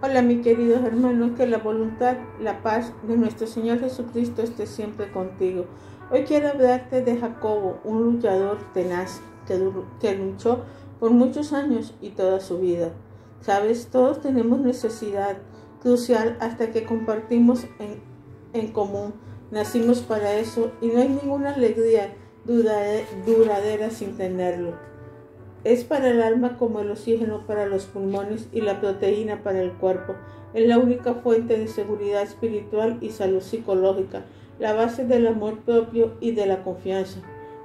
Hola, mis queridos hermanos, que la voluntad, la paz de nuestro Señor Jesucristo esté siempre contigo. Hoy quiero hablarte de Jacobo, un luchador tenaz que luchó por muchos años y toda su vida. Sabes, todos tenemos necesidad crucial hasta que compartimos en común. Nacimos para eso y no hay ninguna alegría duradera sin tenerlo. Es para el alma como el oxígeno para los pulmones y la proteína para el cuerpo. Es la única fuente de seguridad espiritual y salud psicológica, la base del amor propio y de la confianza.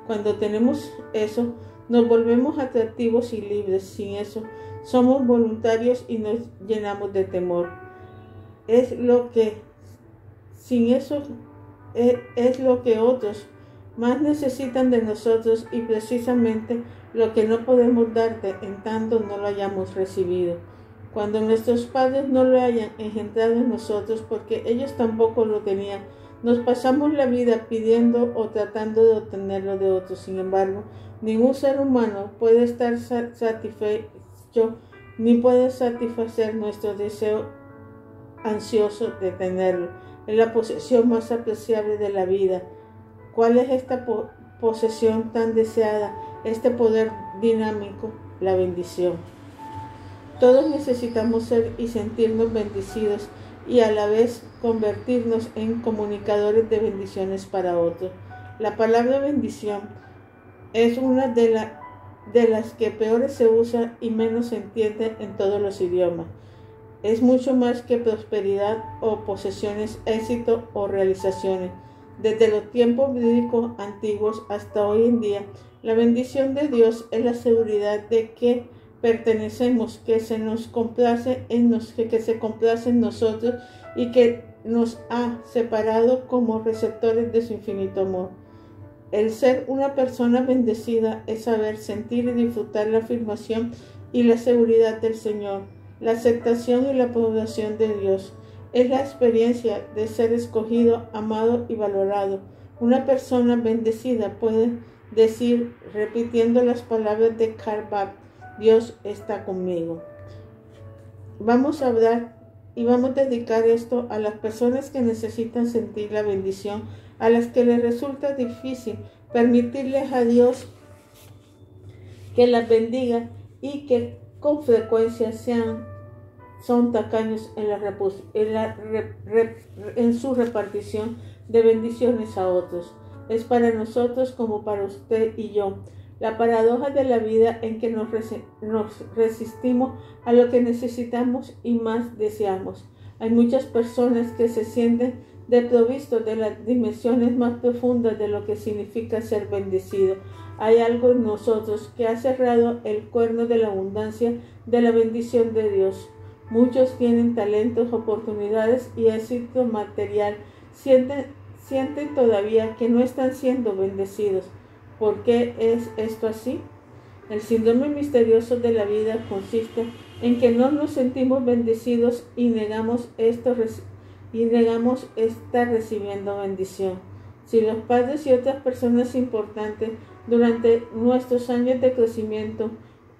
Cuando tenemos eso, nos volvemos atractivos y libres. Sin eso, somos voluntarios y nos llenamos de temor. Sin eso, es lo que otros más necesitan de nosotros y precisamente lo que no podemos darte en tanto no lo hayamos recibido. Cuando nuestros padres no lo hayan engendrado en nosotros porque ellos tampoco lo tenían, nos pasamos la vida pidiendo o tratando de obtenerlo de otros. Sin embargo, ningún ser humano puede estar satisfecho ni puede satisfacer nuestro deseo ansioso de tenerlo. Es la posesión más apreciable de la vida. ¿Cuál es esta posesión tan deseada, este poder dinámico? La bendición. Todos necesitamos ser y sentirnos bendecidos y a la vez convertirnos en comunicadores de bendiciones para otros. La palabra bendición es una de las que peor se usa y menos se entiende en todos los idiomas. Es mucho más que prosperidad o posesiones, éxito o realizaciones. Desde los tiempos bíblicos antiguos hasta hoy en día, la bendición de Dios es la seguridad de que pertenecemos, que se complace en nosotros y que nos ha separado como receptores de su infinito amor. El ser una persona bendecida es saber, sentir y disfrutar la afirmación y la seguridad del Señor, la aceptación y la aprobación de Dios. Es la experiencia de ser escogido, amado y valorado. Una persona bendecida puede decir, repitiendo las palabras de Karl Barth, Dios está conmigo. Vamos a hablar y vamos a dedicar esto a las personas que necesitan sentir la bendición, a las que les resulta difícil permitirles a Dios que las bendiga y que con frecuencia son tacaños en su repartición de bendiciones a otros. Es para nosotros como para usted y yo la paradoja de la vida en que nos resistimos a lo que necesitamos y más deseamos. Hay muchas personas que se sienten desprovistos de las dimensiones más profundas de lo que significa ser bendecido. Hay algo en nosotros que ha cerrado el cuerno de la abundancia de la bendición de Dios. Muchos tienen talentos, oportunidades y éxito material. Sienten todavía que no están siendo bendecidos. ¿Por qué es esto así? El síndrome misterioso de la vida consiste en que no nos sentimos bendecidos y negamos estar recibiendo bendición. Si los padres y otras personas importantes durante nuestros años de crecimiento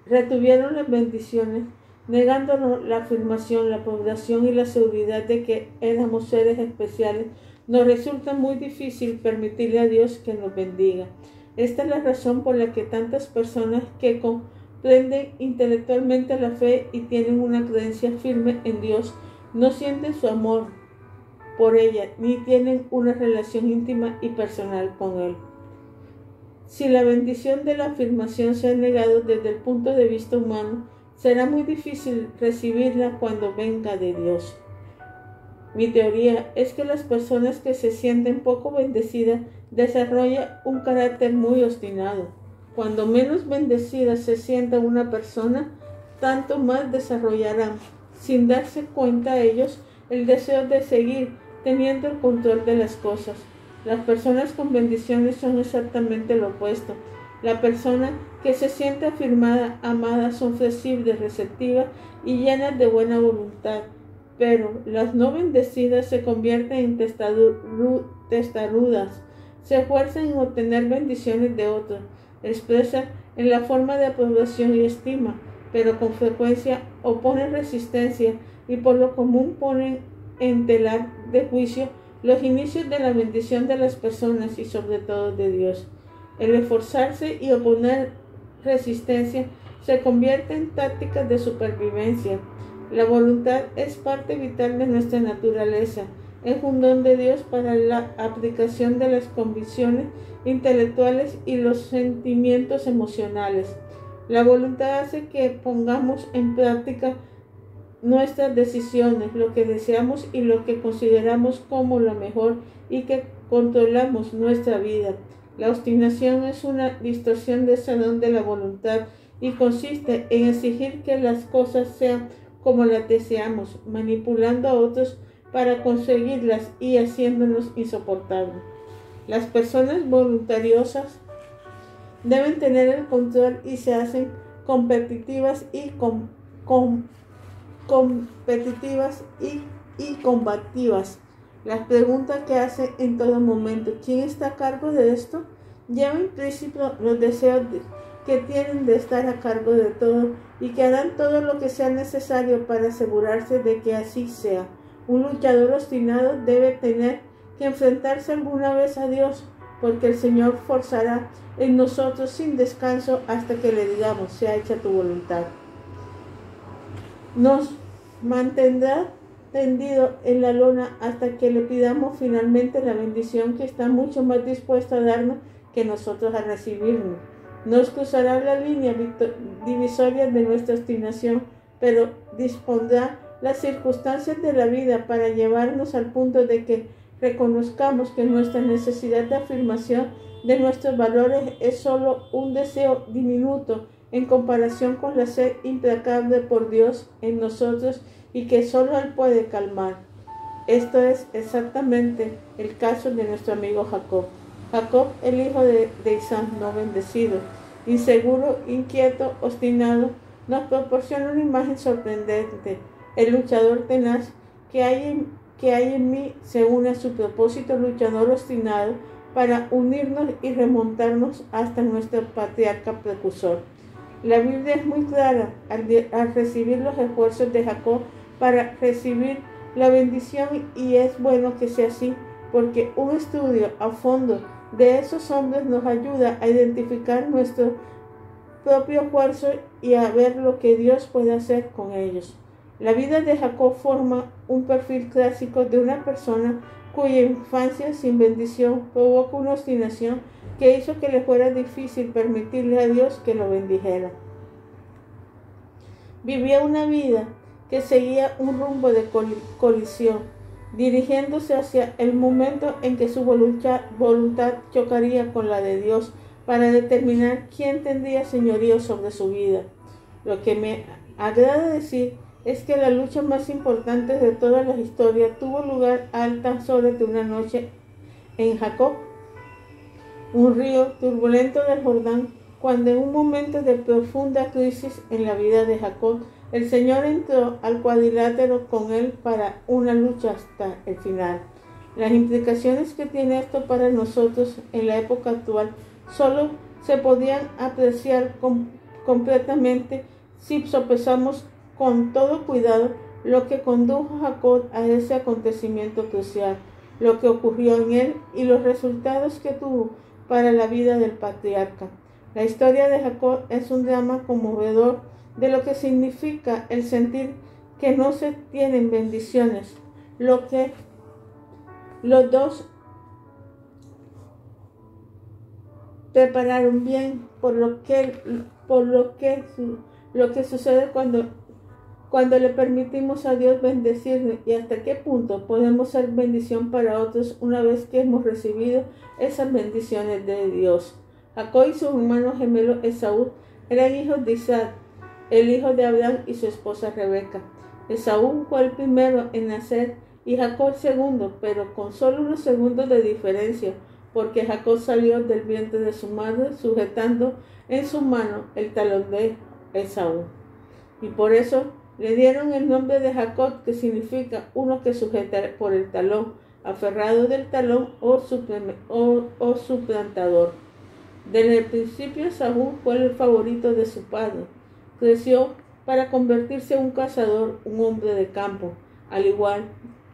retuvieron las bendiciones, negándonos la afirmación, la aprobación y la seguridad de que éramos seres especiales, nos resulta muy difícil permitirle a Dios que nos bendiga. Esta es la razón por la que tantas personas que comprenden intelectualmente la fe y tienen una creencia firme en Dios no sienten su amor por ella ni tienen una relación íntima y personal con Él. Si la bendición de la afirmación se ha negado desde el punto de vista humano, será muy difícil recibirla cuando venga de Dios. Mi teoría es que las personas que se sienten poco bendecidas desarrollan un carácter muy obstinado. Cuando menos bendecida se sienta una persona, tanto más desarrollarán, sin darse cuenta ellos, el deseo de seguir teniendo el control de las cosas. Las personas con bendiciones son exactamente lo opuesto. La persona que se siente afirmada, amada, son flexibles, receptivas y llenas de buena voluntad. Pero las no bendecidas se convierten en testarudas, se esfuerzan en obtener bendiciones de otros, expresan en la forma de aprobación y estima, pero con frecuencia oponen resistencia y por lo común ponen en tela de juicio los inicios de la bendición de las personas y sobre todo de Dios. El esforzarse y oponer resistencia se convierte en tácticas de supervivencia. La voluntad es parte vital de nuestra naturaleza. Es un don de Dios para la aplicación de las convicciones intelectuales y los sentimientos emocionales. La voluntad hace que pongamos en práctica nuestras decisiones, lo que deseamos y lo que consideramos como lo mejor, y que controlamos nuestra vida. La obstinación es una distorsión de ese don de la voluntad y consiste en exigir que las cosas sean como las deseamos, manipulando a otros para conseguirlas y haciéndonos insoportables. Las personas voluntariosas deben tener el control y se hacen competitivas y combativas. Las preguntas que hacen en todo momento: ¿quién está a cargo de esto? Lleva implícito los deseos que tienen de estar a cargo de todo y que harán todo lo que sea necesario para asegurarse de que así sea. Un luchador obstinado debe tener que enfrentarse alguna vez a Dios, porque el Señor forzará en nosotros sin descanso hasta que le digamos: sea hecha tu voluntad. Nos mantendrá tendido en la lona hasta que le pidamos finalmente la bendición, que está mucho más dispuesto a darnos que nosotros a recibirnos. Nos cruzará la línea divisoria de nuestra obstinación, pero dispondrá las circunstancias de la vida para llevarnos al punto de que reconozcamos que nuestra necesidad de afirmación de nuestros valores es solo un deseo diminuto en comparación con la sed implacable por Dios en nosotros y que solo Él puede calmar. Esto es exactamente el caso de nuestro amigo Jacob. Jacob, el hijo de Isaac no bendecido, inseguro, inquieto, obstinado, nos proporciona una imagen sorprendente. El luchador tenaz que hay en mí se une a su propósito luchador obstinado para unirnos y remontarnos hasta nuestro patriarca precursor. La Biblia es muy clara al recibir los esfuerzos de Jacob para recibir la bendición, y es bueno que sea así, porque un estudio a fondo de esos hombres nos ayuda a identificar nuestro propio esfuerzo y a ver lo que Dios puede hacer con ellos. La vida de Jacob forma un perfil clásico de una persona cuya infancia sin bendición provoca una obstinación que hizo que le fuera difícil permitirle a Dios que lo bendijera. Vivía una vida que seguía un rumbo de colisión, dirigiéndose hacia el momento en que su voluntad chocaría con la de Dios para determinar quién tendría señorío sobre su vida. Lo que me agrada decir es que la lucha más importante de toda la historia tuvo lugar a altas horas de una noche en Jacob, un río turbulento del Jordán, cuando en un momento de profunda crisis en la vida de Jacob, el Señor entró al cuadrilátero con él para una lucha hasta el final. Las implicaciones que tiene esto para nosotros en la época actual solo se podían apreciar completamente si sopesamos con todo cuidado lo que condujo a Jacob a ese acontecimiento crucial, lo que ocurrió en él y los resultados que tuvo para la vida del patriarca. La historia de Jacob es un drama conmovedor de lo que significa el sentir que no se tienen bendiciones, lo que los dos prepararon bien, por lo que sucede cuando le permitimos a Dios bendecirnos, y hasta qué punto podemos ser bendición para otros una vez que hemos recibido esas bendiciones de Dios. Jacob y su hermano gemelo Esaú eran hijos de Isaac, el hijo de Abraham y su esposa Rebeca. Esaú fue el primero en nacer y Jacob el segundo, pero con solo unos segundos de diferencia, porque Jacob salió del vientre de su madre sujetando en su mano el talón de Esaú. Y por eso le dieron el nombre de Jacob, que significa uno que sujeta por el talón, aferrado del talón o suplantador. Desde el principio Esaú fue el favorito de su padre. Creció para convertirse en un cazador, un hombre de campo. Al igual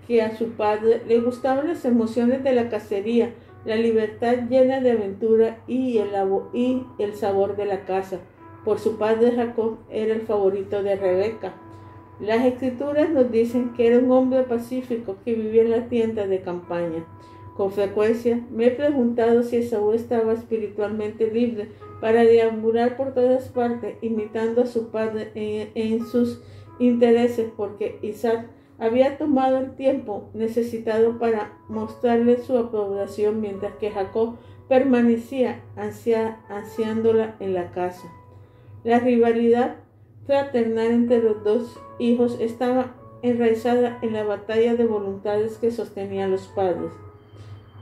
que a su padre, le gustaban las emociones de la cacería, la libertad llena de aventura y el sabor de la caza. Por su padre, Jacob era el favorito de Rebeca. Las escrituras nos dicen que era un hombre pacífico que vivía en la tienda de campaña. Con frecuencia me he preguntado si Esaú estaba espiritualmente libre para deambular por todas partes, imitando a su padre en sus intereses, porque Isaac había tomado el tiempo necesitado para mostrarle su aprobación, mientras que Jacob permanecía ansiándola en la casa. La rivalidad fraternal entre los dos hijos estaba enraizada en la batalla de voluntades que sostenían los padres.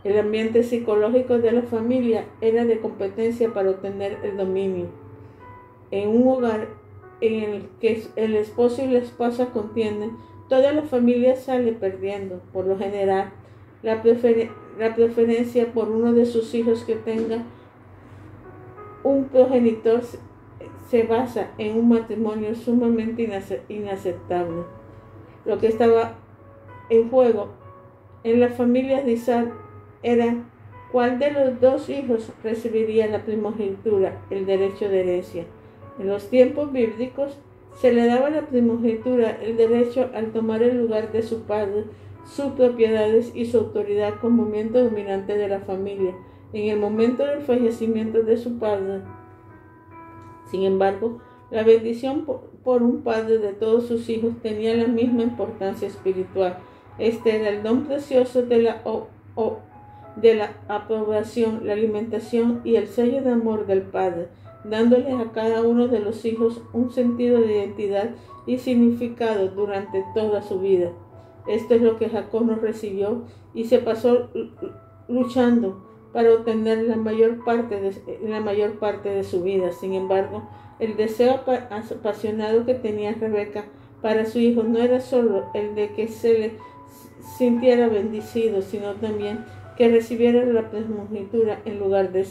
El ambiente psicológico de la familia era de competencia para obtener el dominio. En un hogar en el que el esposo y la esposa contienden, toda la familia sale perdiendo. Por lo general, la preferencia por uno de sus hijos que tenga un progenitor se basa en un matrimonio sumamente inaceptable. Lo que estaba en juego en la familia de Isaac era cuál de los dos hijos recibiría la primogenitura, el derecho de herencia. En los tiempos bíblicos se le daba la primogenitura, el derecho al tomar el lugar de su padre, sus propiedades y su autoridad como miembro dominante de la familia en el momento del fallecimiento de su padre. Sin embargo, la bendición por un padre de todos sus hijos tenía la misma importancia espiritual. Este era el don precioso de la aprobación, la alimentación y el sello de amor del padre, dándoles a cada uno de los hijos un sentido de identidad y significado durante toda su vida. Esto es lo que Jacob no recibió y se pasó luchando para obtener la mayor parte de su vida. Sin embargo, el deseo apasionado que tenía Rebeca para su hijo no era solo el de que se le sintiera bendecido, sino también que recibiera la primogenitura en lugar de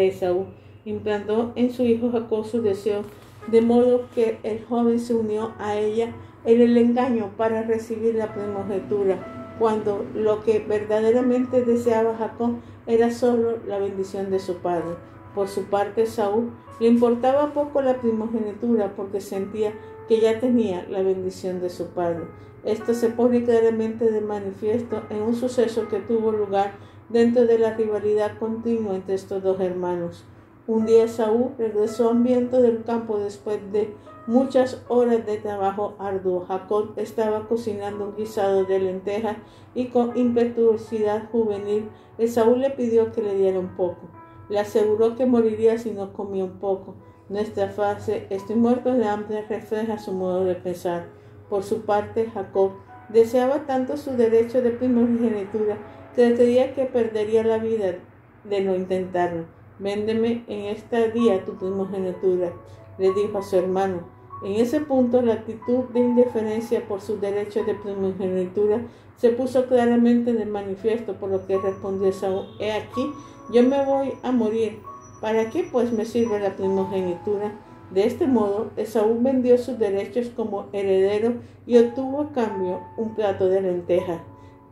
Esaú. Implantó en su hijo Jacob su deseo, de modo que el joven se unió a ella en el engaño para recibir la primogenitura, cuando lo que verdaderamente deseaba Jacob era solo la bendición de su padre. Por su parte, Esaú le importaba poco la primogenitura porque sentía que ya tenía la bendición de su padre. Esto se pone claramente de manifiesto en un suceso que tuvo lugar dentro de la rivalidad continua entre estos dos hermanos. Un día Esaú regresó hambriento del campo después de muchas horas de trabajo arduo. Jacob estaba cocinando un guisado de lentejas y con impetuosidad juvenil Esaú le pidió que le diera un poco. Le aseguró que moriría si no comía un poco. Nuestra frase "estoy muerto de hambre" refleja su modo de pensar. Por su parte, Jacob deseaba tanto su derecho de primogenitura que creía que perdería la vida de no intentarlo. «Véndeme en este día tu primogenitura», le dijo a su hermano. En ese punto, la actitud de indiferencia por su derecho de primogenitura se puso claramente de manifiesto, por lo que respondió Esaú: «He aquí, yo me voy a morir. ¿Para qué pues me sirve la primogenitura?». De este modo, Esaú vendió sus derechos como heredero y obtuvo a cambio un plato de lentejas.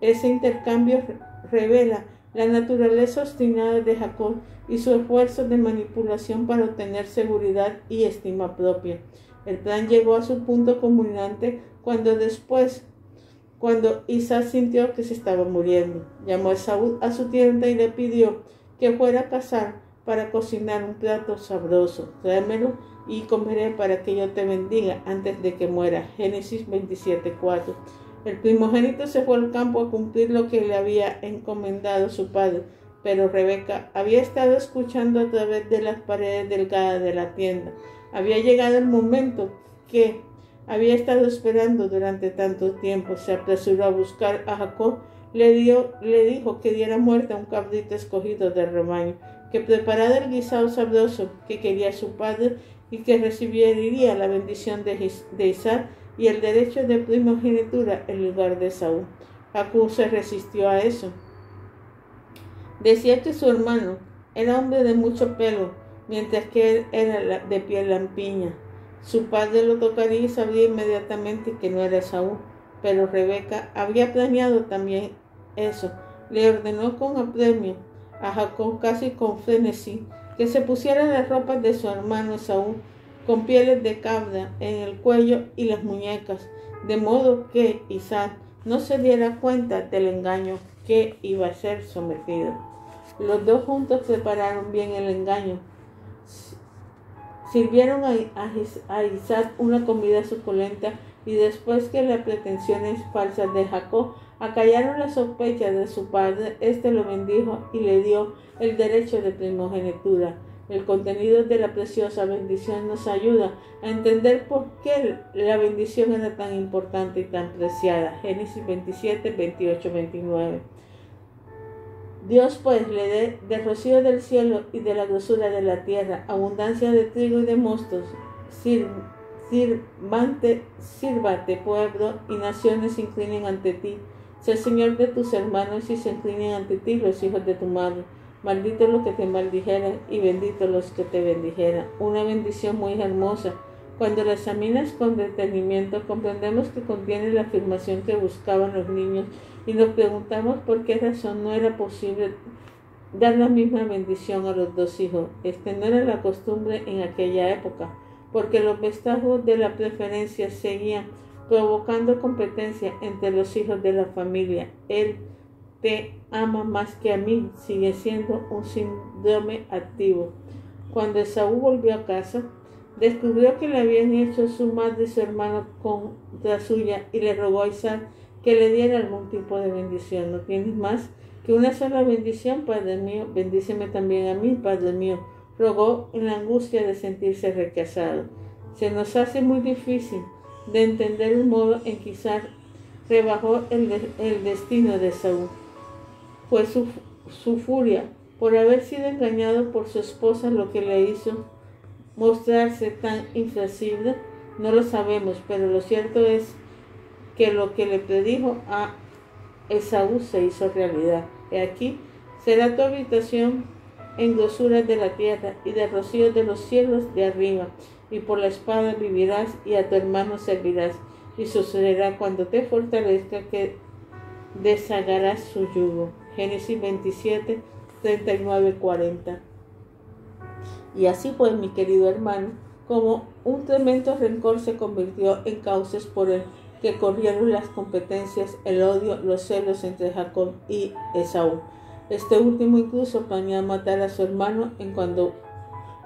Ese intercambio revela la naturaleza obstinada de Jacob y su esfuerzo de manipulación para obtener seguridad y estima propia. El plan llegó a su punto culminante cuando Isaac sintió que se estaba muriendo. Llamó a Esaú a su tienda y le pidió que fuera a cazar para cocinar un plato sabroso. «Tráemelo y comeré para que yo te bendiga antes de que muera». Génesis 27:4. El primogénito se fue al campo a cumplir lo que le había encomendado su padre, pero Rebeca había estado escuchando a través de las paredes delgadas de la tienda. Había llegado el momento que había estado esperando durante tanto tiempo. Se apresuró a buscar a Jacob. Le dijo que diera muerte a un cabrito escogido del rebaño, que preparara el guisado sabroso que quería su padre y que recibiría la bendición de Isaac y el derecho de primogenitura en lugar de Esaú. Jacob se resistió a eso. Decía que su hermano era hombre de mucho pelo, mientras que él era de piel lampiña. Su padre lo tocaría y sabría inmediatamente que no era Esaú, pero Rebeca había planeado también eso. Le ordenó con apremio a Jacob, casi con frenesí, que se pusiera las ropas de su hermano Esaú, con pieles de cabra en el cuello y las muñecas, de modo que Isaac no se diera cuenta del engaño que iba a ser sometido. Los dos juntos prepararon bien el engaño. Sirvieron a Isaac una comida suculenta, y después que las pretensiones falsas de Jacob acallaron las sospechas de su padre, éste lo bendijo y le dio el derecho de primogenitura. El contenido de la preciosa bendición nos ayuda a entender por qué la bendición era tan importante y tan preciada. Génesis 27, 28, 29. Dios pues le dé del rocío del cielo y de la grosura de la tierra, abundancia de trigo y de mostos. Sírvate, pueblo, y naciones se inclinen ante ti. Sé Señor de tus hermanos y se inclinen ante ti los hijos de tu madre. Maldito los que te maldijeran y bendito los que te bendijeran. Una bendición muy hermosa. Cuando la examinas con detenimiento, comprendemos que contiene la afirmación que buscaban los niños y nos preguntamos por qué razón no era posible dar la misma bendición a los dos hijos. No era la costumbre en aquella época, porque los vestigos de la preferencia seguían provocando competencia entre los hijos de la familia. Él te ama más que a mí sigue siendo un síndrome activo. Cuando Esaú volvió a casa, descubrió que le habían hecho su madre y su hermano contra suya y le rogó a Isaac que le diera algún tipo de bendición. ¿No tienes más que una sola bendición, Padre mío? Bendíceme también a mí, Padre mío, rogó en la angustia de sentirse rechazado. Se nos hace muy difícil de entender el modo en que Isaac rebajó el destino de Esaú. Fue su furia por haber sido engañado por su esposa lo que le hizo mostrarse tan inflexible. No lo sabemos, pero lo cierto es que lo que le predijo a Esaú se hizo realidad. He aquí, será tu habitación en grosuras de la tierra y de rocío de los cielos de arriba, y por la espada vivirás y a tu hermano servirás. Y sucederá cuando te fortalezca que deshagarás su yugo. Génesis 27, 39, 40. Y así fue, mi querido hermano, como un tremendo rencor se convirtió en cauces por el que corrieron las competencias, el odio, los celos entre Jacob y Esaú. Este último incluso planeó matar a su hermano en cuando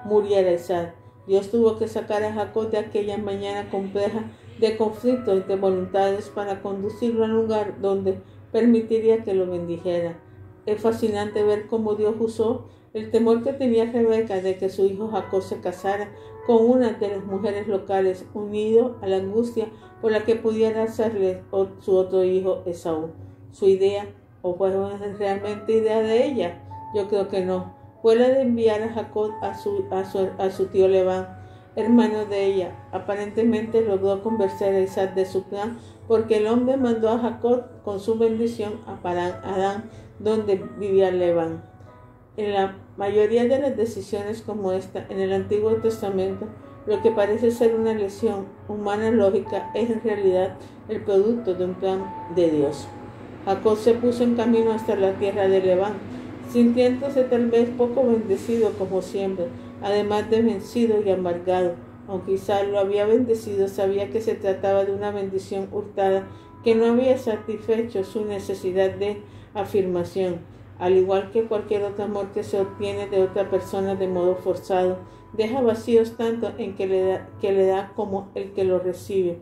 muriera Isaac. Dios tuvo que sacar a Jacob de aquella mañana compleja de conflicto entre voluntades para conducirlo a un lugar donde permitiría que lo bendijera. Es fascinante ver cómo Dios usó el temor que tenía Rebeca de que su hijo Jacob se casara con una de las mujeres locales, unido a la angustia por la que pudiera hacerle su otro hijo Esaú. Su idea, o fue realmente idea de ella, yo creo que no, fue la de enviar a Jacob a su tío Labán, hermano de ella. Aparentemente logró convencer a Isaac de su plan, porque el hombre mandó a Jacob con su bendición a Padán, donde vivía Labán. En la mayoría de las decisiones como esta en el Antiguo Testamento, lo que parece ser una lesión humana lógica es en realidad el producto de un plan de Dios. Jacob se puso en camino hasta la tierra de Labán, sintiéndose tal vez poco bendecido como siempre, además de vencido y amargado. Aunque Isaac lo había bendecido, sabía que se trataba de una bendición hurtada que no había satisfecho su necesidad de afirmación. Al igual que cualquier otro amor que se obtiene de otra persona de modo forzado, deja vacíos tanto en que le da como el que lo recibe.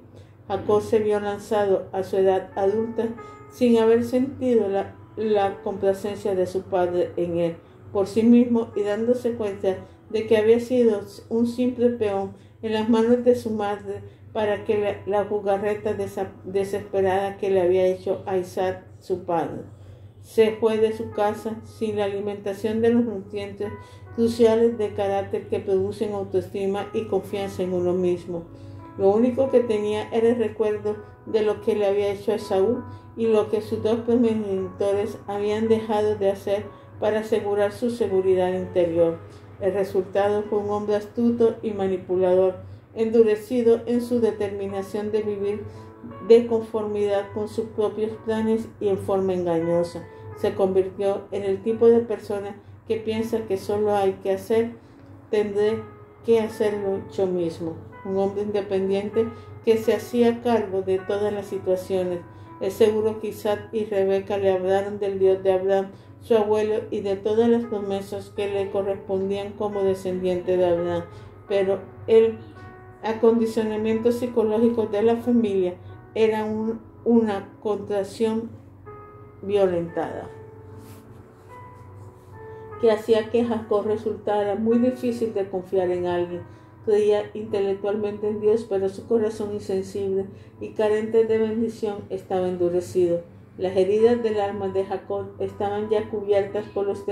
Jacob se vio lanzado a su edad adulta sin haber sentido la complacencia de su padre en él por sí mismo, y dándose cuenta de que había sido un simple peón en las manos de su madre para que la jugarreta desesperada que le había hecho a Isaac su padre. Se fue de su casa sin la alimentación de los nutrientes cruciales de carácter que producen autoestima y confianza en uno mismo. Lo único que tenía era el recuerdo de lo que le había hecho a Esaú y lo que sus dos progenitores habían dejado de hacer para asegurar su seguridad interior. El resultado fue un hombre astuto y manipulador, endurecido en su determinación de vivir de conformidad con sus propios planes y en forma engañosa. Se convirtió en el tipo de persona que piensa que solo hay que hacer, tendré que hacerlo yo mismo. Un hombre independiente que se hacía cargo de todas las situaciones. Es seguro que Isaac y Rebeca le hablaron del Dios de Abraham, su abuelo, y de todas las promesas que le correspondían como descendiente de Abraham. Pero el acondicionamiento psicológico de la familia era una contracción violentada, que hacía que Jacob resultara muy difícil de confiar en alguien. Creía intelectualmente en Dios, pero su corazón insensible y carente de bendición estaba endurecido. Las heridas del alma de Jacob estaban ya cubiertas por los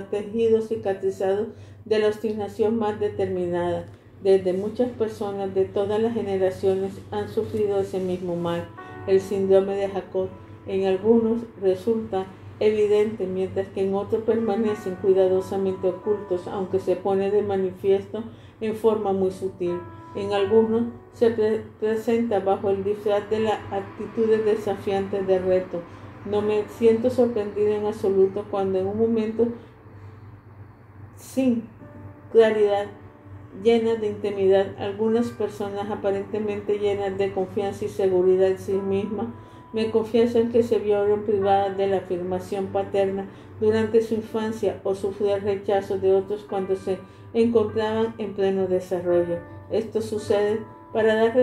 tejidos cicatrizados de la obstinación más determinada. Desde muchas personas de todas las generaciones han sufrido ese mismo mal. El síndrome de Jacob en algunos resulta evidente, mientras que en otros permanecen cuidadosamente ocultos, aunque se pone de manifiesto en forma muy sutil. En algunos se presenta bajo el disfraz de las actitudes desafiantes de reto. No me siento sorprendido en absoluto cuando en un momento sin claridad, llenas de intimidad, algunas personas aparentemente llenas de confianza y seguridad en sí mismas me confiesan que se vieron privadas de la afirmación paterna durante su infancia o sufrir rechazo de otros cuando se encontraban en pleno desarrollo. Esto sucede para dar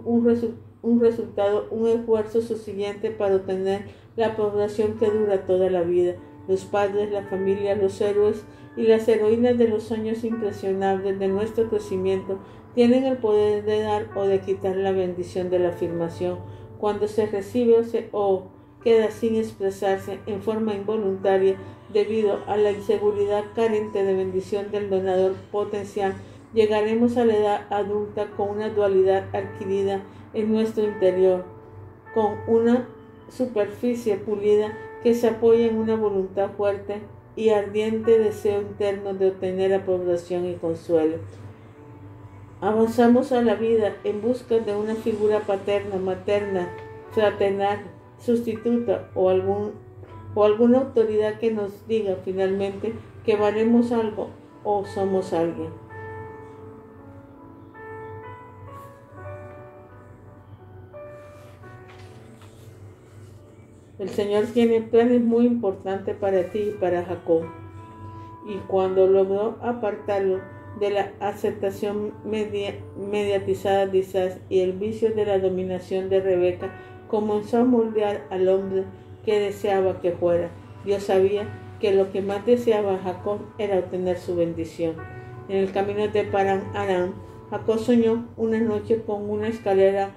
un esfuerzo suficiente para obtener la aprobación que dura toda la vida. Los padres, la familia, los héroes y las heroínas de los años impresionables de nuestro crecimiento tienen el poder de dar o de quitar la bendición de la afirmación. Cuando se recibe o queda sin expresarse en forma involuntaria debido a la inseguridad carente de bendición del donador potencial, llegaremos a la edad adulta con una dualidad adquirida en nuestro interior, con una superficie pulida que se apoya en una voluntad fuerte y ardiente deseo interno de obtener aprobación y consuelo. Avanzamos a la vida en busca de una figura paterna, materna, fraternal, sustituta o alguna autoridad que nos diga finalmente que valemos algo o somos alguien. El Señor tiene planes muy importantes para ti y para Jacob. Y cuando logró apartarlo de la aceptación mediatizada de Isaac y el vicio de la dominación de Rebeca, comenzó a moldear al hombre que deseaba que fuera. Dios sabía que lo que más deseaba Jacob era obtener su bendición. En el camino de Paran Aram, Jacob soñó una noche con una escalera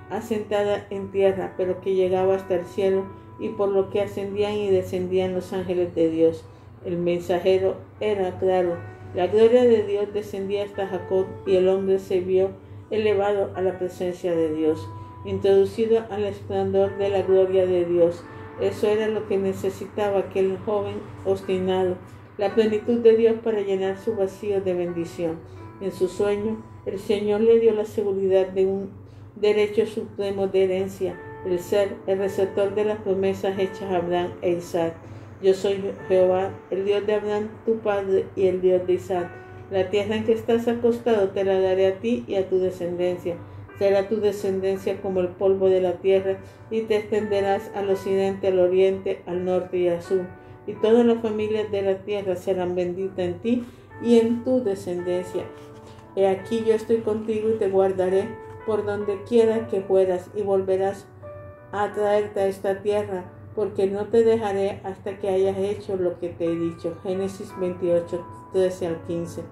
asentada en tierra, pero que llegaba hasta el cielo, y por lo que ascendían y descendían los ángeles de Dios. El mensajero era claro. La gloria de Dios descendía hasta Jacob y el hombre se vio elevado a la presencia de Dios, introducido al esplendor de la gloria de Dios. Eso era lo que necesitaba aquel joven obstinado, la plenitud de Dios para llenar su vacío de bendición. En su sueño, el Señor le dio la seguridad de un derecho supremo de herencia, el ser el receptor de las promesas hechas a Abraham e Isaac. Yo soy Jehová, el Dios de Abraham, tu padre, y el Dios de Isaac. La tierra en que estás acostado te la daré a ti y a tu descendencia. Será tu descendencia como el polvo de la tierra, y te extenderás al occidente, al oriente, al norte y al sur. Y todas las familias de la tierra serán benditas en ti y en tu descendencia. He aquí yo estoy contigo y te guardaré por donde quiera que fueras, y volverás a traerte a esta tierra, porque no te dejaré hasta que hayas hecho lo que te he dicho. Génesis 28, 13 al 15.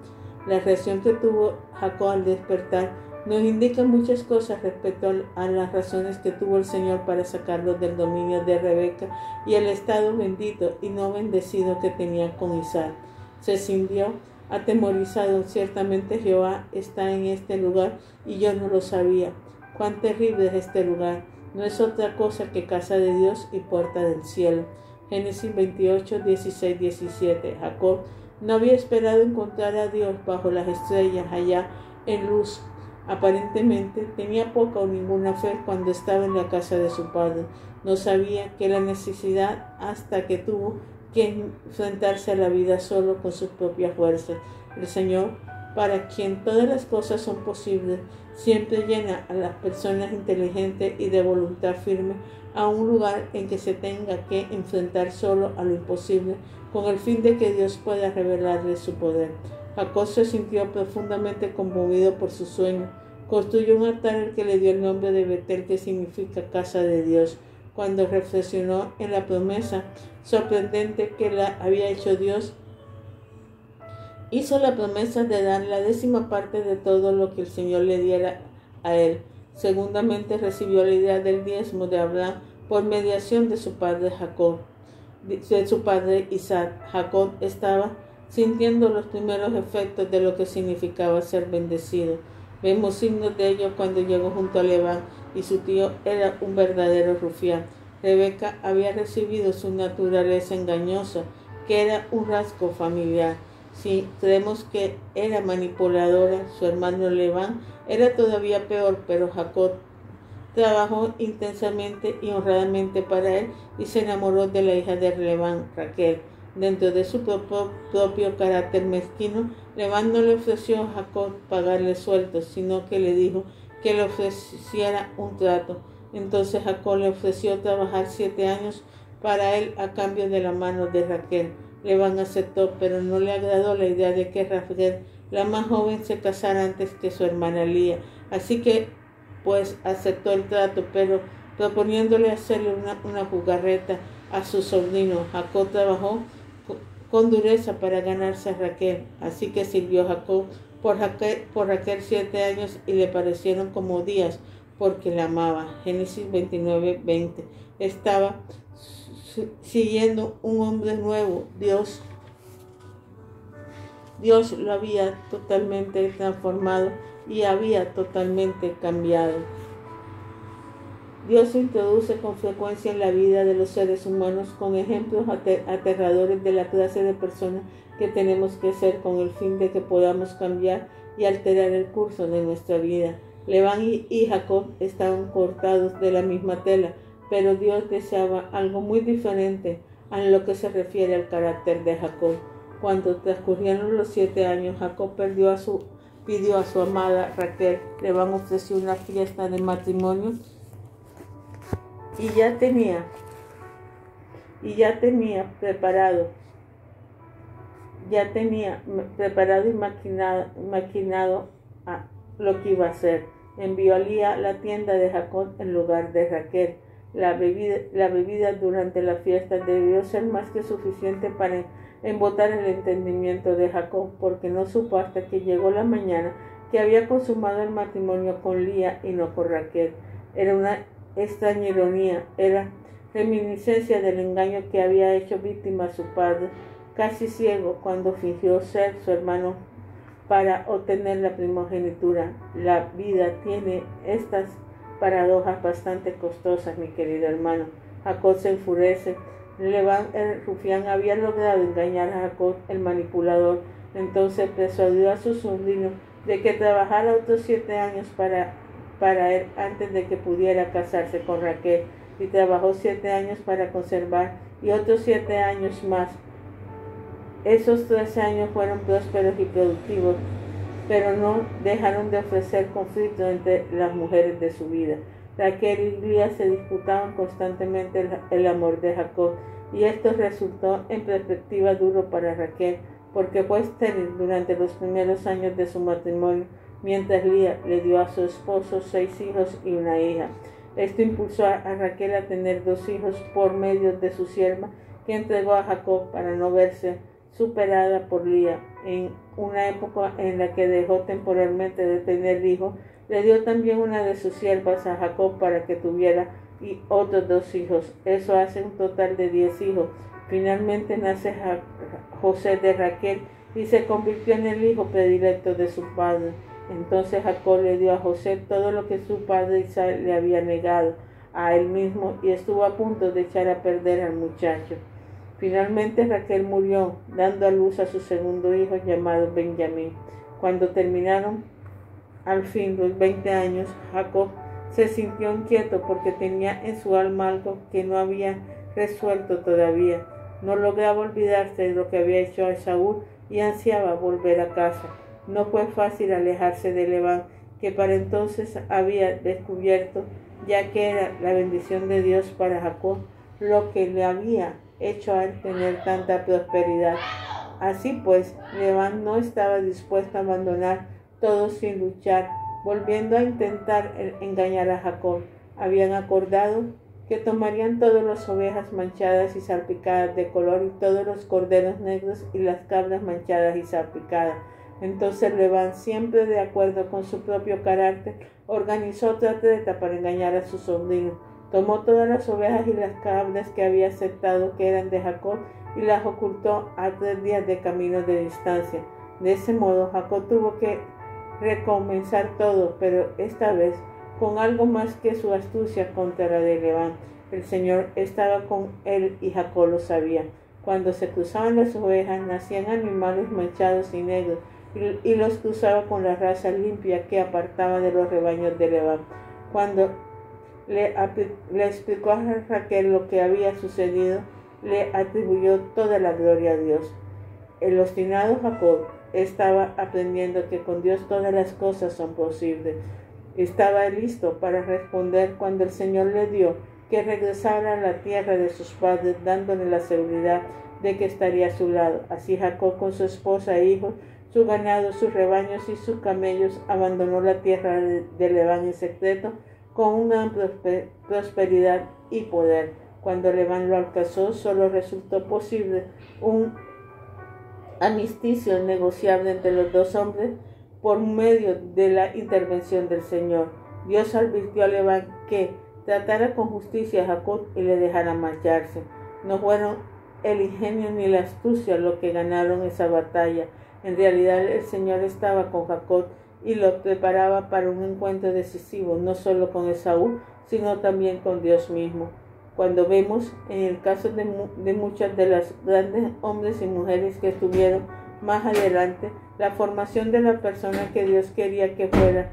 La reacción que tuvo Jacob al despertar nos indica muchas cosas respecto a las razones que tuvo el Señor para sacarlo del dominio de Rebeca y el estado bendito y no bendecido que tenía con Isaac. Se sintió atemorizado. Ciertamente Jehová está en este lugar y yo no lo sabía. Cuán terrible es este lugar. No es otra cosa que casa de Dios y puerta del cielo. Génesis 28, 16, 17. Jacob no había esperado encontrar a Dios bajo las estrellas allá en luz, Aparentemente tenía poca o ninguna fe cuando estaba en la casa de su padre. No sabía que la necesidad hasta que tuvo que enfrentarse a la vida solo con sus propias fuerzas. El Señor, para quien todas las cosas son posibles, siempre llena a las personas inteligentes y de voluntad firme a un lugar en que se tenga que enfrentar solo a lo imposible, con el fin de que Dios pueda revelarle su poder. Jacob se sintió profundamente conmovido por su sueño. Construyó un altar al que le dio el nombre de Betel, que significa casa de Dios. Cuando reflexionó en la promesa sorprendente que la había hecho Dios, hizo la promesa de dar la 10ª parte de todo lo que el Señor le diera a él. Segundamente recibió la idea del diezmo de Abraham por mediación de su padre Jacob, de su padre Isaac. Jacob estaba sintiendo los primeros efectos de lo que significaba ser bendecido. Vemos signos de ello cuando llegó junto a Labán y su tío era un verdadero rufián. Rebeca había recibido su naturaleza engañosa, que era un rasgo familiar. Si creemos que era manipuladora, su hermano Labán era todavía peor, pero Jacob trabajó intensamente y honradamente para él y se enamoró de la hija de Labán, Raquel. Dentro de su propio carácter mezquino, Labán no le ofreció a Jacob pagarle sueldos, sino que le dijo que le ofreciera un trato. Entonces Jacob le ofreció trabajar 7 años para él a cambio de la mano de Raquel. Labán aceptó, pero no le agradó la idea de que Raquel, la más joven, se casara antes que su hermana Lía. Así que, pues, aceptó el trato, pero proponiéndole hacerle una jugarreta a su sobrino. Jacob trabajó con dureza para ganarse a Raquel. Así que sirvió Jacob por Raquel 7 años y le parecieron como días, porque la amaba. Génesis 29:20. Estaba siguiendo un hombre nuevo. Dios lo había totalmente transformado y había totalmente cambiado. Dios se introduce con frecuencia en la vida de los seres humanos con ejemplos aterradores de la clase de personas que tenemos que ser, con el fin de que podamos cambiar y alterar el curso de nuestra vida. Labán y Jacob estaban cortados de la misma tela, pero Dios deseaba algo muy diferente en lo que se refiere al carácter de Jacob. Cuando transcurrieron los 7 años, Jacob pidió a su amada Raquel. Labán ofreció una fiesta de matrimonio y ya tenía preparado y maquinado lo que iba a hacer. Envió a Lía a la tienda de Jacob en lugar de Raquel. La bebida durante la fiesta debió ser más que suficiente para embotar el entendimiento de Jacob, porque no supo hasta que llegó la mañana que había consumado el matrimonio con Lía y no con Raquel. Era una extraña ironía, era reminiscencia del engaño que había hecho víctima a su padre, casi ciego, cuando fingió ser su hermano para obtener la primogenitura. La vida tiene estas paradojas bastante costosas, mi querido hermano. Jacob se enfurece. Labán, el rufián, había logrado engañar a Jacob, el manipulador. Entonces persuadió a su sobrino de que trabajara otros 7 años para él antes de que pudiera casarse con Raquel, y trabajó 7 años para conservar y otros 7 años más. Esos 13 años fueron prósperos y productivos, pero no dejaron de ofrecer conflicto entre las mujeres de su vida. Raquel y Lía se disputaban constantemente el amor de Jacob, y esto resultó en perspectiva duro para Raquel, porque fue estéril durante los primeros años de su matrimonio, mientras Lía le dio a su esposo 6 hijos y una hija. Esto impulsó a Raquel a tener 2 hijos por medio de su sierva, que entregó a Jacob para no verse superada por Lía. En una época en la que dejó temporalmente de tener hijos, le dio también una de sus siervas a Jacob para que tuviera otros 2 hijos. Eso hace un total de 10 hijos. Finalmente nace José de Raquel y se convirtió en el hijo predilecto de su padre. Entonces Jacob le dio a José todo lo que su padre Isaac le había negado a él mismo, y estuvo a punto de echar a perder al muchacho. Finalmente Raquel murió, dando a luz a su segundo hijo, llamado Benjamín. Cuando terminaron al fin los 20 años, Jacob se sintió inquieto porque tenía en su alma algo que no había resuelto todavía. No lograba olvidarse de lo que había hecho a Esaú y ansiaba volver a casa. No fue fácil alejarse de Labán, que para entonces había descubierto, ya que era la bendición de Dios para Jacob, lo que le había hecho a él tener tanta prosperidad. Así pues, Labán no estaba dispuesto a abandonar todo sin luchar, volviendo a intentar engañar a Jacob. Habían acordado que tomarían todas las ovejas manchadas y salpicadas de color y todos los corderos negros y las cabras manchadas y salpicadas. Entonces Labán, siempre de acuerdo con su propio carácter, organizó otra treta para engañar a su sobrino. Tomó todas las ovejas y las cabras que había aceptado que eran de Jacob y las ocultó a 3 días de camino de distancia. De ese modo Jacob tuvo que recomenzar todo, pero esta vez con algo más que su astucia contra la de Labán. El Señor estaba con él y Jacob lo sabía. Cuando se cruzaban las ovejas, nacían animales manchados y negros, y los cruzaba con la raza limpia que apartaba de los rebaños de Labán. Cuando le explicó a Raquel lo que había sucedido, le atribuyó toda la gloria a Dios. El obstinado Jacob estaba aprendiendo que con Dios todas las cosas son posibles. Estaba listo para responder cuando el Señor le dio que regresara a la tierra de sus padres, dándole la seguridad de que estaría a su lado. Así Jacob, con su esposa e hijos, su ganado, sus rebaños y sus camellos, abandonó la tierra de Labán en secreto, con una prosperidad y poder. Cuando Labán lo alcanzó, solo resultó posible un armisticio negociable entre los dos hombres por medio de la intervención del Señor. Dios advirtió a Labán que tratara con justicia a Jacob y le dejara marcharse. No fueron el ingenio ni la astucia lo que ganaron esa batalla. En realidad el Señor estaba con Jacob y lo preparaba para un encuentro decisivo, no solo con Esaú, sino también con Dios mismo. Cuando vemos en el caso de muchas de las grandes hombres y mujeres que estuvieron más adelante, la formación de la persona que Dios quería que fuera,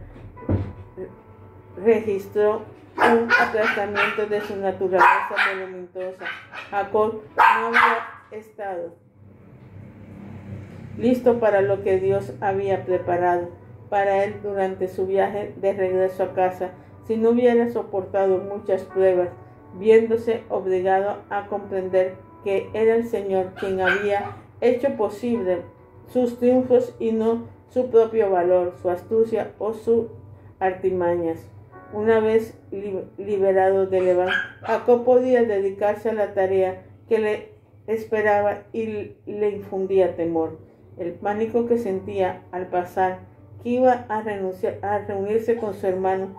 registró un aplastamiento de su naturaleza voluminosa. Jacob no había estado listo para lo que Dios había preparado para él durante su viaje de regreso a casa, si no hubiera soportado muchas pruebas, viéndose obligado a comprender que era el Señor quien había hecho posible sus triunfos y no su propio valor, su astucia o sus artimañas. Una vez liberado de Labán, Jacob podía dedicarse a la tarea que le esperaba y le infundía temor. El pánico que sentía al pasar que iba a reunirse con su hermano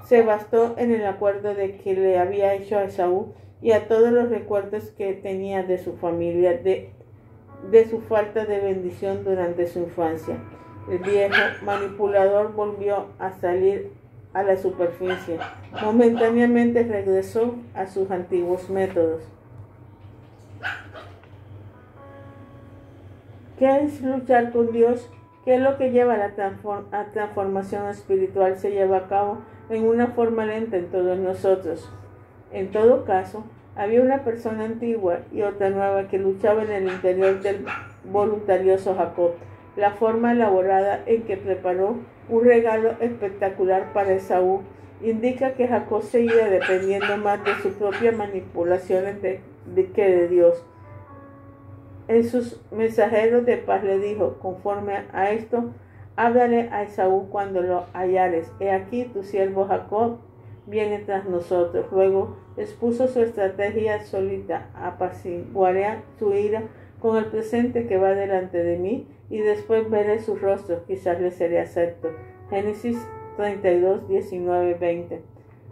se bastó en el acuerdo de que le había hecho a Esaú y a todos los recuerdos que tenía de su familia, de su falta de bendición durante su infancia. El viejo manipulador volvió a salir a la superficie. Momentáneamente regresó a sus antiguos métodos. ¿Qué es luchar con Dios? ¿Qué es lo que lleva a la transformación espiritual? Se lleva a cabo en una forma lenta en todos nosotros. En todo caso, había una persona antigua y otra nueva que luchaba en el interior del voluntarioso Jacob. La forma elaborada en que preparó un regalo espectacular para Esaú indica que Jacob seguía dependiendo más de sus propias manipulaciones que de Dios. En sus mensajeros de paz le dijo: conforme a esto, háblale a Esaú cuando lo hallares. He aquí, tu siervo Jacob viene tras nosotros. Luego expuso su estrategia solita: apaciguaré su ira con el presente que va delante de mí, y después veré su rostro, quizás le seré acepto. Génesis 32, 19, 20.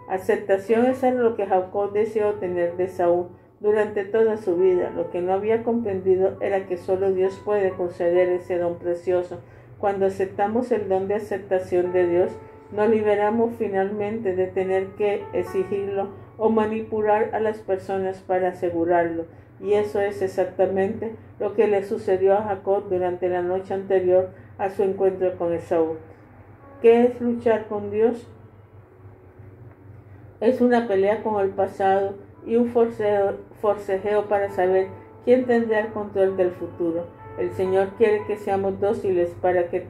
Aceptación es lo que Jacob deseó tener de Esaú durante toda su vida. Lo que no había comprendido era que solo Dios puede conceder ese don precioso. Cuando aceptamos el don de aceptación de Dios, nos liberamos finalmente de tener que exigirlo o manipular a las personas para asegurarlo. Y eso es exactamente lo que le sucedió a Jacob durante la noche anterior a su encuentro con Esaú. ¿Qué es luchar con Dios? Es una pelea con el pasado y un forcejeo para saber quién tendrá el control del futuro. El Señor quiere que seamos dóciles para que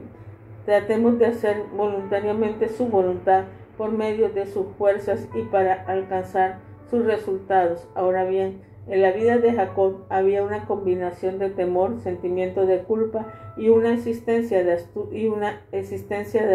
tratemos de hacer voluntariamente su voluntad por medio de sus fuerzas y para alcanzar sus resultados. Ahora bien, en la vida de Jacob había una combinación de temor, sentimiento de culpa y una existencia de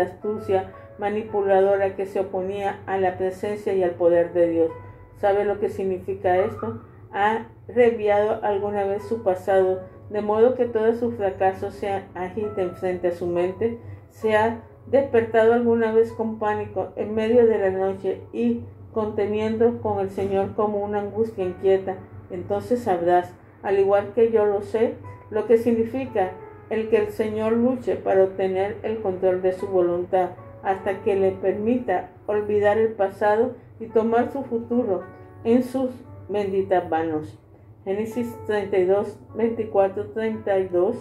astucia manipuladora que se oponía a la presencia y al poder de Dios. ¿Sabe lo que significa esto? ¿Ha reviado alguna vez su pasado de modo que todos sus fracasos se agiten frente a su mente? ¿Se ha despertado alguna vez con pánico en medio de la noche y conteniendo con el Señor como una angustia inquieta? Entonces sabrás, al igual que yo lo sé, lo que significa el que el Señor luche para obtener el control de su voluntad, hasta que le permita olvidar el pasado y tomar su futuro en sus benditas manos. Génesis 32, 24, 32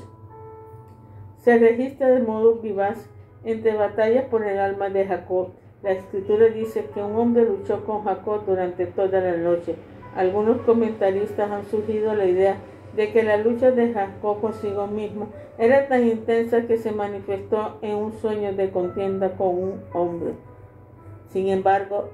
se registra de modo vivaz entre batallas por el alma de Jacob. La escritura dice que un hombre luchó con Jacob durante toda la noche. Algunos comentaristas han sugerido la idea de que la lucha de Jacob consigo mismo era tan intensa que se manifestó en un sueño de contienda con un hombre. Sin embargo,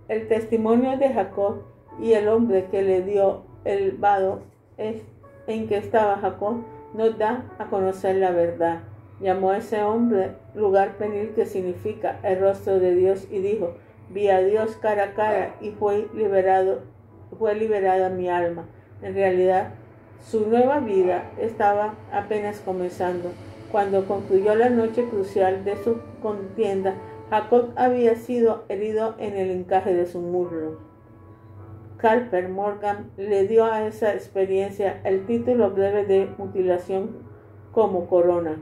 el testimonio de Jacob y el hombre que le dio el vado en que estaba Jacob nos da a conocer la verdad. Llamó a ese hombre lugar Penil, que significa el rostro de Dios, y dijo: vi a Dios cara a cara y fue liberada mi alma. En realidad, su nueva vida estaba apenas comenzando. Cuando concluyó la noche crucial de su contienda, Jacob había sido herido en el encaje de su muslo. Carper Morgan le dio a esa experiencia el título breve de mutilación como corona,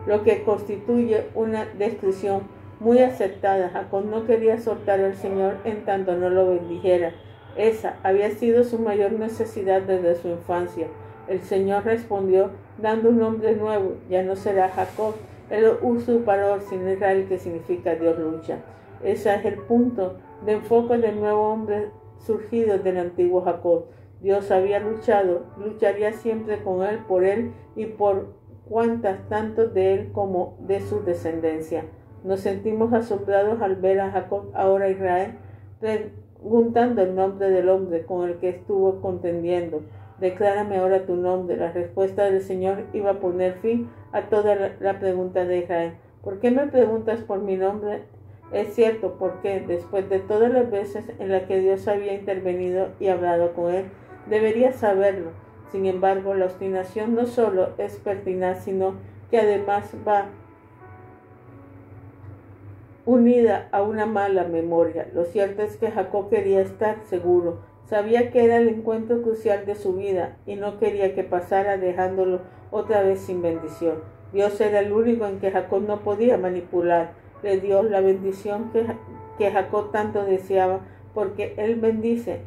lo que constituye una descripción muy acertada. Jacob no quería soltar al Señor en tanto no lo bendijera. Esa había sido su mayor necesidad desde su infancia. El Señor respondió dando un nombre nuevo: ya no será Jacob el usurpador, sino Israel, que significa Dios lucha. Ese es el punto de enfoque del nuevo hombre surgido del antiguo Jacob. Dios había luchado, lucharía siempre con él y por cuantas tanto de él como de su descendencia. Nos sentimos asombrados al ver a Jacob, ahora Israel, preguntando el nombre del hombre con el que estuvo contendiendo. Declárame ahora tu nombre. La respuesta del Señor iba a poner fin a toda la pregunta de Israel. ¿Por qué me preguntas por mi nombre? Es cierto, porque después de todas las veces en las que Dios había intervenido y hablado con él, debería saberlo. Sin embargo, la obstinación no solo es pertinaz, sino que además va unida a una mala memoria. Lo cierto es que Jacob quería estar seguro. Sabía que era el encuentro crucial de su vida y no quería que pasara dejándolo otra vez sin bendición. Dios era el único en que Jacob no podía manipular. Le dio la bendición que Jacob tanto deseaba, porque él bendice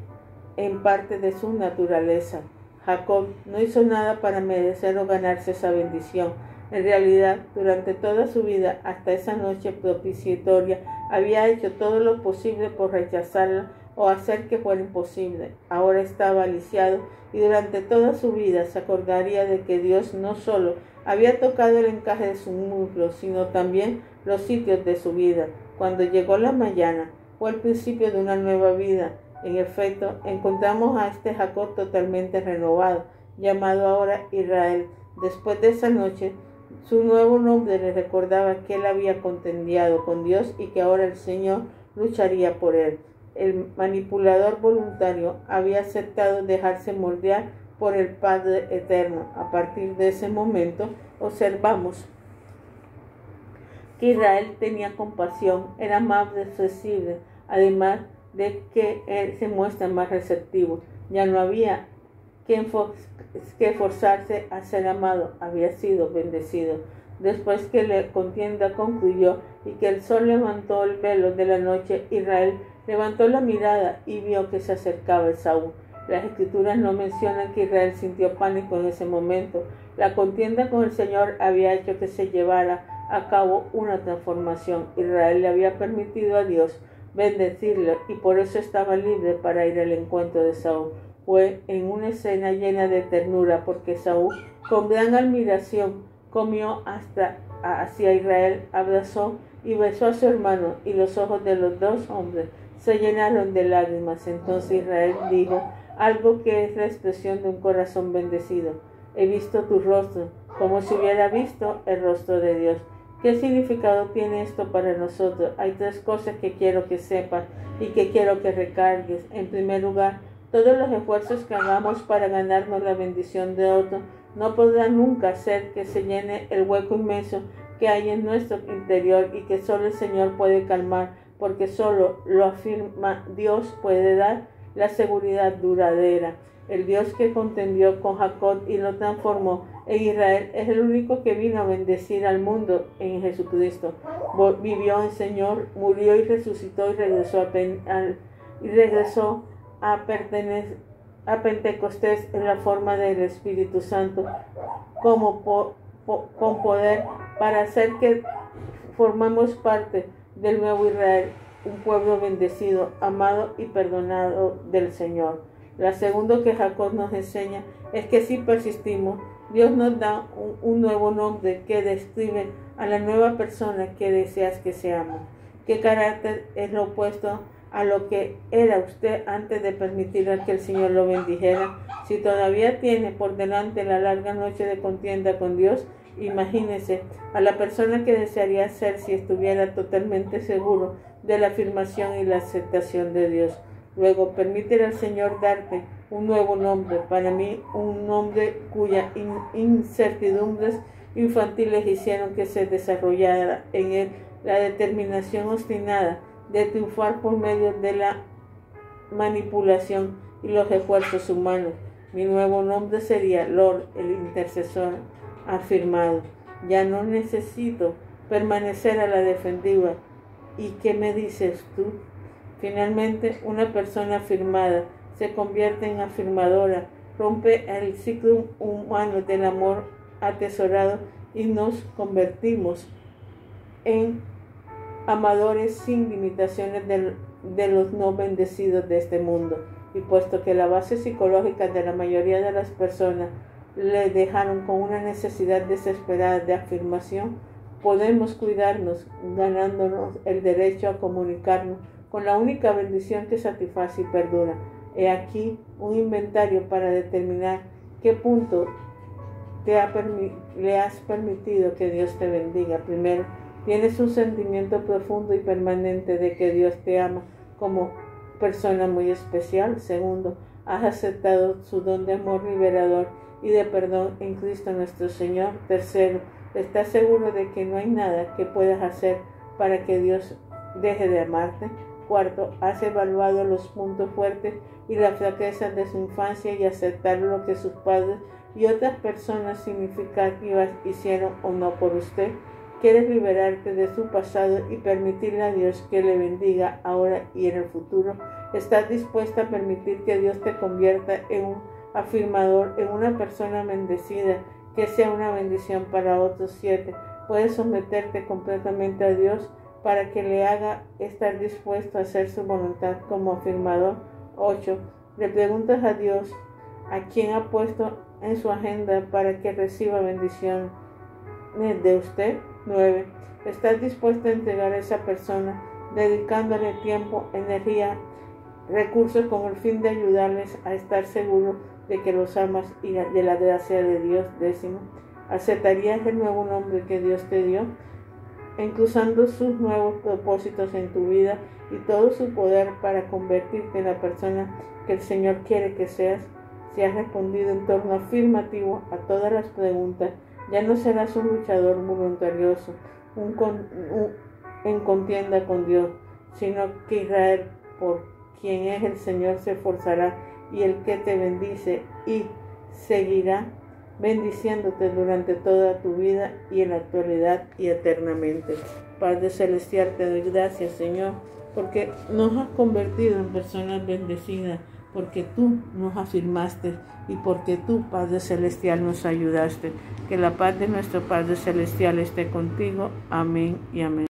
en parte de su naturaleza. Jacob no hizo nada para merecer o ganarse esa bendición. En realidad, durante toda su vida, hasta esa noche propiciatoria, había hecho todo lo posible por rechazarla o hacer que fuera imposible. Ahora estaba lisiado y durante toda su vida se acordaría de que Dios no solo había tocado el encaje de su muslo, sino también los sitios de su vida. Cuando llegó la mañana, fue el principio de una nueva vida. En efecto, encontramos a este Jacob totalmente renovado, llamado ahora Israel. Después de esa noche, su nuevo nombre le recordaba que él había contendido con Dios y que ahora el Señor lucharía por él. El manipulador voluntario había aceptado dejarse moldear por el Padre Eterno. A partir de ese momento, observamos que Israel tenía compasión, era amable, flexible, además de que él se muestra más receptivo. Ya no había que esforzarse a ser amado, había sido bendecido. Después que la contienda concluyó y que el sol levantó el velo de la noche, Israel levantó la mirada y vio que se acercaba Esaú. Las escrituras no mencionan que Israel sintió pánico en ese momento. La contienda con el Señor había hecho que se llevara a cabo una transformación. Israel le había permitido a Dios bendecirlo y por eso estaba libre para ir al encuentro de Saúl. Fue en una escena llena de ternura porque Saúl, con gran admiración, comió hacia Israel, abrazó y besó a su hermano, y los ojos de los dos hombres se llenaron de lágrimas. Entonces Israel dijo algo que es la expresión de un corazón bendecido: he visto tu rostro, como si hubiera visto el rostro de Dios. ¿Qué significado tiene esto para nosotros? Hay tres cosas que quiero que sepas y que quiero que recargues. En primer lugar, todos los esfuerzos que hagamos para ganarnos la bendición de otro no podrán nunca hacer que se llene el hueco inmenso que hay en nuestro interior y que solo el Señor puede calmar, porque solo lo afirma Dios puede dar la seguridad duradera. El Dios que contendió con Jacob y lo transformó en Israel es el único que vino a bendecir al mundo en Jesucristo. Vivió en Señor, murió y resucitó y regresó a Pentecostés en la forma del Espíritu Santo con poder para hacer que formamos parte del nuevo Israel, un pueblo bendecido, amado y perdonado del Señor. La segunda que Jacob nos enseña es que si persistimos, Dios nos da un nuevo nombre que describe a la nueva persona que deseas que seamos. ¿Qué carácter es lo opuesto a lo que era usted antes de permitir a que el Señor lo bendijera? Si todavía tiene por delante la larga noche de contienda con Dios, imagínese a la persona que desearía ser si estuviera totalmente seguro de la afirmación y la aceptación de Dios. Luego, permítele al Señor darte un nuevo nombre. Para mí, un nombre cuyas incertidumbres infantiles hicieron que se desarrollara en él la determinación obstinada de triunfar por medio de la manipulación y los esfuerzos humanos. Mi nuevo nombre sería Lord, el intercesor afirmado. Ya no necesito permanecer a la defensiva. ¿Y qué me dices tú? Finalmente, una persona afirmada se convierte en afirmadora, rompe el ciclo humano del amor atesorado y nos convertimos en amadores sin limitaciones de los no bendecidos de este mundo. Y puesto que la base psicológica de la mayoría de las personas le dejaron con una necesidad desesperada de afirmación, podemos cuidarnos ganándonos el derecho a comunicarnos con la única bendición que satisface y perdura. He aquí un inventario para determinar qué punto le has permitido que Dios te bendiga. Primero, tienes un sentimiento profundo y permanente de que Dios te ama como persona muy especial. Segundo, has aceptado su don de amor liberador y de perdón en Cristo nuestro Señor. Tercero, estás seguro de que no hay nada que puedas hacer para que Dios deje de amarte. Cuarto, has evaluado los puntos fuertes y las flaquezas de su infancia y aceptar lo que sus padres y otras personas significativas hicieron o no por usted. Quieres liberarte de su pasado y permitirle a Dios que le bendiga ahora y en el futuro. ¿Estás dispuesta a permitir que Dios te convierta en un afirmador, en una persona bendecida, que sea una bendición para otros? 7. Puedes someterte completamente a Dios para que le haga estar dispuesto a hacer su voluntad como afirmador. 8. Le preguntas a Dios a quien ha puesto en su agenda para que reciba bendición de usted. 9. ¿Estás dispuesto a entregar a esa persona, dedicándole tiempo, energía, recursos con el fin de ayudarles a estar seguros de que los amas y de la gracia de Dios? 10. ¿Aceptarías el nuevo nombre que Dios te dio, incluyendo sus nuevos propósitos en tu vida y todo su poder para convertirte en la persona que el Señor quiere que seas? Si has respondido en torno afirmativo a todas las preguntas, ya no serás un luchador voluntarioso en contienda con Dios, sino que Israel, por quien es el Señor, se esforzará, y el que te bendice y seguirá bendiciéndote durante toda tu vida y en la actualidad y eternamente. Padre Celestial, te doy gracias, Señor, porque nos has convertido en personas bendecidas. porque tú nos afirmaste y porque tú, Padre Celestial, nos ayudaste. Que la paz de nuestro Padre Celestial esté contigo. Amén y amén.